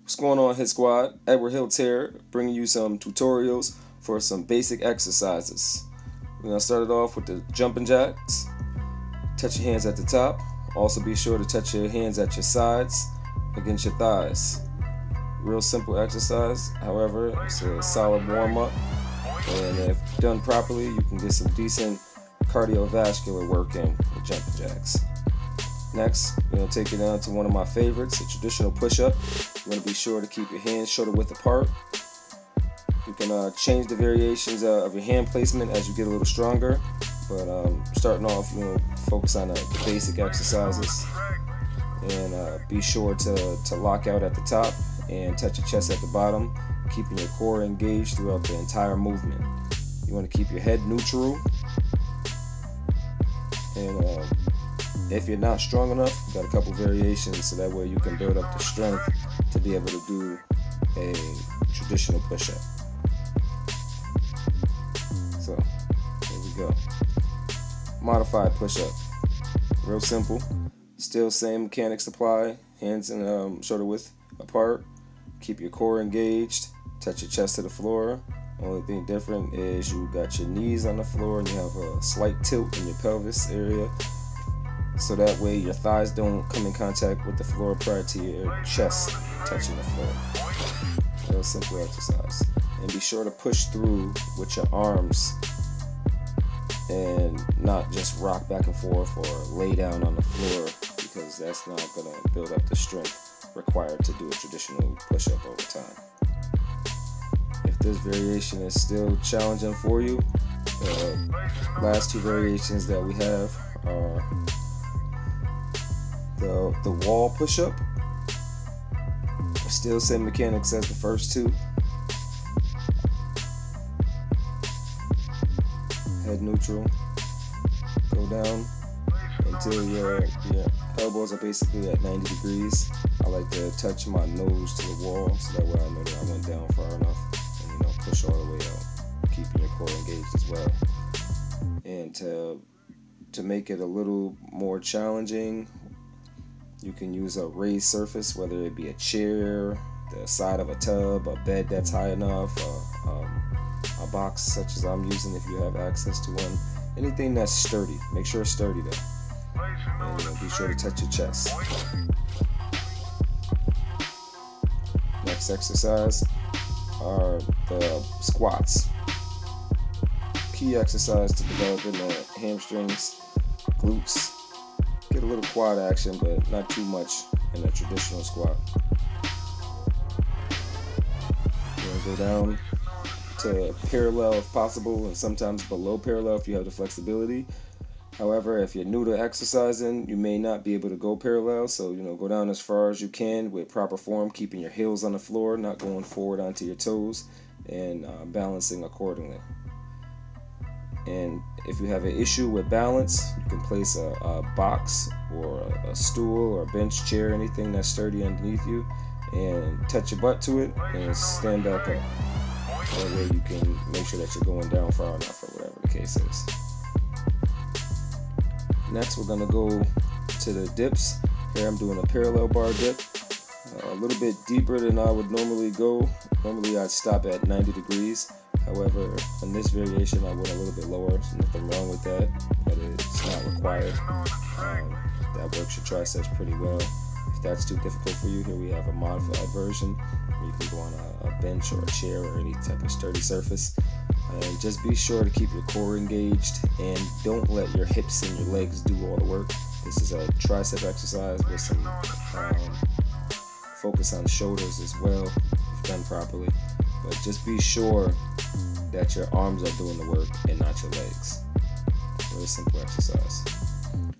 What's going on, Hit Squad? Edward Hilts here, bringing you some tutorials for some basic exercises. We're going to start it off with the jumping jacks. Touch your hands at the top. Also be sure to touch your hands at your sides against your thighs. Real simple exercise, however, it's a solid warm-up. And if done properly, you can get some decent cardiovascular work in with jumping jacks. Next, we're going to take it down to one of my favorites, a traditional push-up. You want to be sure to keep your hands shoulder width apart. You can change the variations of your hand placement as you get a little stronger, but starting off, focus on the basic exercises, and be sure to lock out at the top and touch your chest at the bottom, keeping your core engaged throughout the entire movement. You want to keep your head neutral, and if you're not strong enough, you got a couple variations so that way you can build up the strength to be able to do a traditional push-up. So, here we go. Modified push-up. Real simple. Still same mechanics apply. Hands and shoulder width apart. Keep your core engaged. Touch your chest to the floor. Only thing different is you got your knees on the floor and you have a slight tilt in your pelvis area, so that way your thighs don't come in contact with the floor prior to your chest touching the floor. Real simple exercise. And be sure to push through with your arms and not just rock back and forth or lay down on the floor, because that's not going to build up the strength required to do a traditional push-up over time. If this variation is still challenging for you, the last two variations that we have are the wall push-up. Still same mechanics as the first two. Head neutral. Go down until your elbows are basically at 90 degrees. I like to touch my nose to the wall so that way I know that I went down far enough, and push all the way out, keeping your core engaged as well. And to make it a little more challenging, you can use a raised surface, whether it be a chair, the side of a tub, a bed that's high enough, a box such as I'm using if you have access to one. Anything that's sturdy. Make sure it's sturdy though. And be sure to touch your chest. Next exercise are the squats. Key exercise to developing the hamstrings, glutes. Get a little quad action, but not too much in a traditional squat. You're going to go down to parallel if possible, and sometimes below parallel if you have the flexibility. However, if you're new to exercising, you may not be able to go parallel, so go down as far as you can with proper form, keeping your heels on the floor, not going forward onto your toes, and balancing accordingly. And if you have an issue with balance, you can place a box or a stool or a bench chair, anything that's sturdy underneath you, and touch your butt to it and stand back up. That way you can make sure that you're going down far enough, or whatever the case is. Next, we're going to go to the dips. Here I'm doing a parallel bar dip. A little bit deeper than I would normally go. Normally I'd stop at 90 degrees. However, in this variation I went a little bit lower. There's nothing wrong with that, but it's not required. That works your triceps pretty well. If that's too difficult for you, here we have a modified version where you can go on a bench or a chair or any type of sturdy surface. And just be sure to keep your core engaged and don't let your hips and your legs do all the work. This is a tricep exercise with some focus on shoulders as well, if done properly. But just be sure that your arms are doing the work and not your legs. Very simple exercise.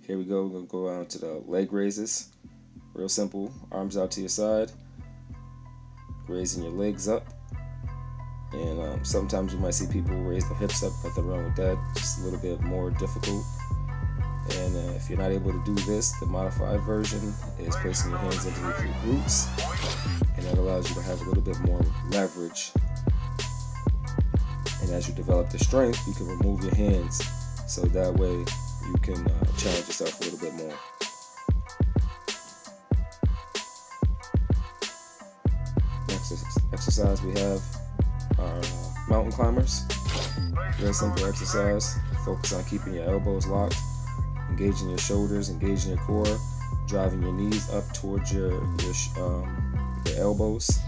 Here we go. We're going to go on to the leg raises. Real simple. Arms out to your side. Raising your legs up. And sometimes you might see people raise their hips up. Nothing wrong with that. Just a little bit more difficult. And if you're not able to do this, the modified version is placing your hands underneath your glutes, and that allows you to have a little bit more leverage. And as you develop the strength, you can remove your hands, so that way you can challenge yourself a little bit more. exercise we have are mountain climbers. Very simple exercise. Focus on keeping your elbows locked, engaging your shoulders, engaging your core, driving your knees up towards your elbows.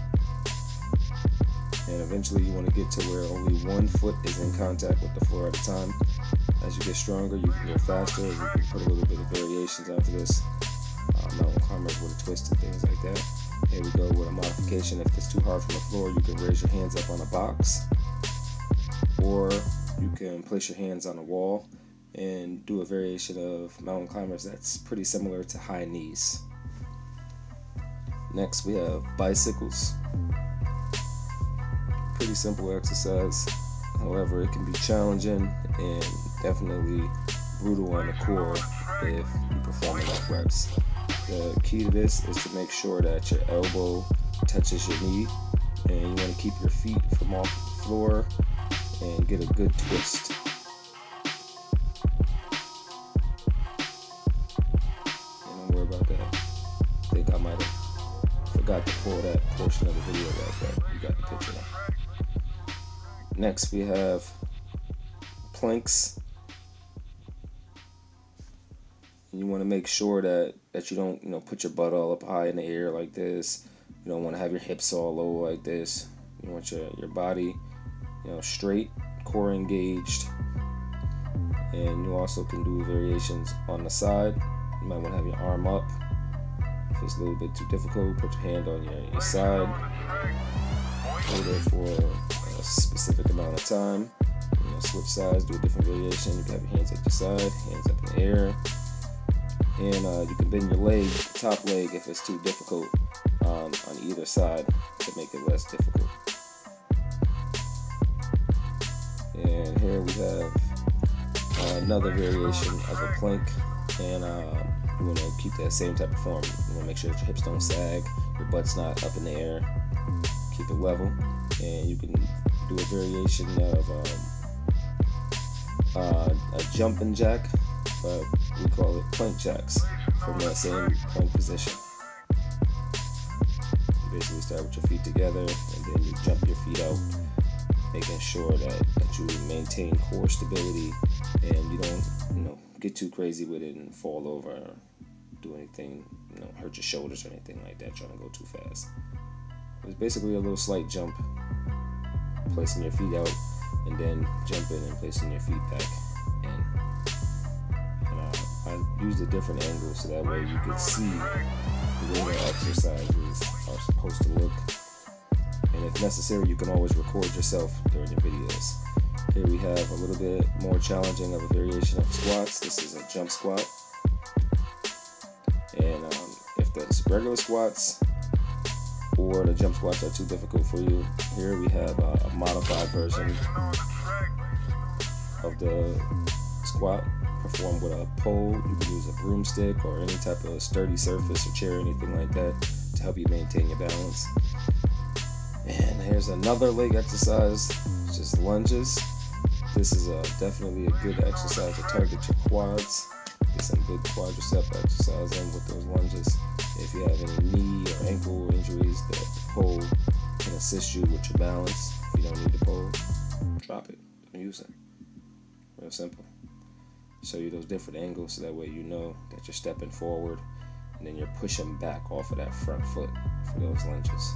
And eventually you want to get to where only one foot is in contact with the floor at a time. As you get stronger, you can go faster. You can put a little bit of variations onto this. Mountain climbers with a twist and things like that. Here we go with a modification. If it's too hard from the floor, you can raise your hands up on a box, or you can place your hands on a wall and do a variation of mountain climbers that's pretty similar to high knees. Next we have bicycles. Pretty simple exercise. However, it can be challenging and definitely brutal on the core if you perform enough reps. The key to this is to make sure that your elbow touches your knee, and you want to keep your feet from off the floor and get a good twist. And don't worry about that. I think I might have forgot to pull that portion of the video right there. You got the picture now. Next we have planks. You want to make sure that you don't put your butt all up high in the air like this. You don't want to have your hips all low like this. You want your body straight, core engaged. And you also can do variations on the side. You might want to have your arm up. If it's a little bit too difficult, put your hand on your side. Hold it for a specific amount of time. Switch sides, do a different variation. You can have your hands at your side, hands up in the air. And you can bend your leg, top leg, if it's too difficult on either side to make it less difficult. And here we have another variation of a plank. And you want to keep that same type of form. You want to make sure that your hips don't sag, your butt's not up in the air. Keep it level. And you can do a variation of a jumping jack, but we call it plank jacks from that same plank position. You basically start with your feet together, and then you jump your feet out, making sure that you maintain core stability and you don't get too crazy with it and fall over or do anything, hurt your shoulders or anything like that, trying to go too fast. It's basically a little slight jump, placing your feet out and then jumping and placing your feet back in. I use a different angle so that way you can see the way the exercises are supposed to look. And if necessary, you can always record yourself during your videos. Here we have a little bit more challenging of a variation of squats. This is a jump squat. And if the regular squats or the jump squats are too difficult for you, here we have a modified version of the squat. Performed with a pole. You can use a broomstick or any type of sturdy surface or chair or anything like that to help you maintain your balance. And here's another leg exercise, just lunges. This is definitely a good exercise to target your quads. Get some good quadricep exercise in with those lunges. If you have any knee or ankle injuries, the pole can assist you with your balance. If you don't need the pole, drop it. Don't use it. Real simple. Show you those different angles so that way you know that you're stepping forward and then you're pushing back off of that front foot for those lunges.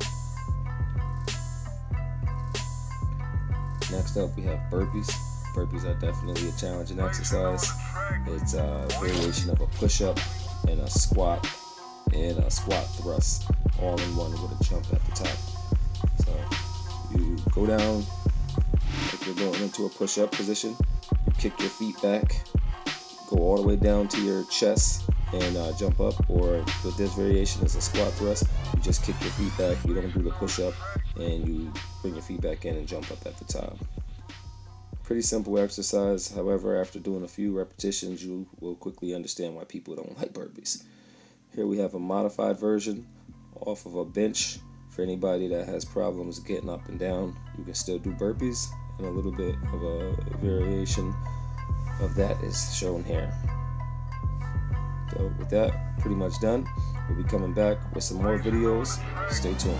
Next up we have burpees. Burpees are definitely a challenging exercise. It's a variation of a push-up and a squat thrust all in one with a jump at the top. So you go down, if you're going into a push-up position, you kick your feet back, go all the way down to your chest and jump up. Or with this variation as a squat thrust, you just kick your feet back, you don't do the push-up, and you bring your feet back in and jump up at the top. Pretty simple exercise. However, after doing a few repetitions, you will quickly understand why people don't like burpees. Here we have a modified version off of a bench. For anybody that has problems getting up and down, you can still do burpees, and a little bit of a variation of that is shown here. So with that, pretty much done. We'll be coming back with some more videos. Stay tuned.